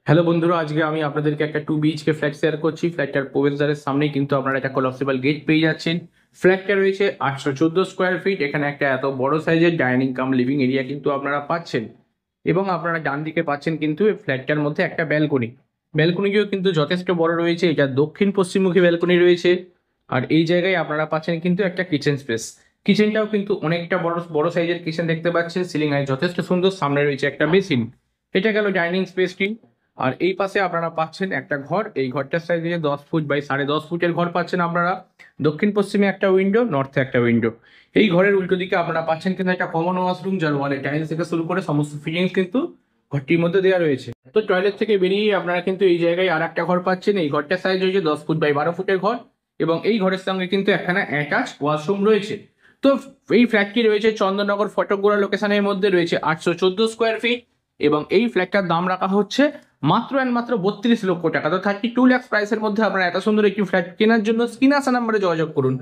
Hello বন্ধুরা, আজকে আমি আপনাদেরকে একটা 2 BHK ফ্ল্যাট শেয়ার করছি। ফ্ল্যাটটার প্রবেশদ্বারের সামনেই কিন্তু আপনারা একটা কলাপসিবল গেট পেয়ে যাচ্ছেন। ফ্ল্যাটটা রয়েছে 814 স্কোয়ার ফিট। এখানে একটা এত বড় সাইজের ডাইনিং কাম লিভিং এরিয়া কিন্তু আপনারা পাচ্ছেন। এবং আপনারা ডান দিকে পাচ্ছেন কিন্তু এই ফ্ল্যাটটার মধ্যে একটা ব্যালকনি। ব্যালকনিটিও কিন্তু যথেষ্ট বড় রয়েছে। এটা দক্ষিণ পশ্চিমমুখী ব্যালকনি রয়েছে। আর এই জায়গায় আপনারা পাচ্ছেন কিন্তু একটা কিচেন স্পেস। কিচেনটাও কিন্তু অনেকটা বড় বড় সাইজের কিচেন দেখতে পাচ্ছেন। সিলিং এ যথেষ্ট সুন্দর, সামনে রয়েছে একটা বেসিন। এটা গেল ডাইনিং স্পেসটি। আর এই পাশে আপনারা পাচ্ছেন একটা ঘর। এই ঘরটার সাইজ দিয়ে 10 ফুট বাই 10.5 ফুটের ঘর পাচ্ছেন আপনারা। দক্ষিণ পশ্চিমে একটা উইন্ডো, নর্থে একটা উইন্ডো। এই ঘরের উল্টো দিকে আপনারা পাচ্ছেন কিন্তু একটা কমন ওয়াশরুম, যার ওয়ালে টাইলস থেকে শুরু করে সমস্ত ফিটিংস কিন্তু ঘরটির মধ্যে দেওয়া রয়েছে। তো টয়লেট থেকে বেরিয়ে আপনারা কিন্তু এই জায়গায় আর একটা ঘর পাচ্ছেন। এই ঘরটার সাইজ হয়েছে 10 ফুট বাই 12 ফুটের ঘর। এবং এই ঘরের সঙ্গে কিন্তু একখানা অ্যাটাচ ওয়াশরুম রয়েছে। তো এই ফ্ল্যাটটি রয়েছে চন্দননগর ফটকগোড়া লোকেশনের মধ্যে, রয়েছে 814 স্কোয়ার ফিট। এবং এই ফ্ল্যাটটার দাম রাখা হচ্ছে মাত্র অ্যান্ড মাত্র 32 লক্ষ টাকা। তো 32 লাখ প্রাইসের মধ্যে আপনারা এত সুন্দর একটি ফ্ল্যাট কেনার জন্য স্ক্রিনে আসা নাম্বারে যোগাযোগ করুন।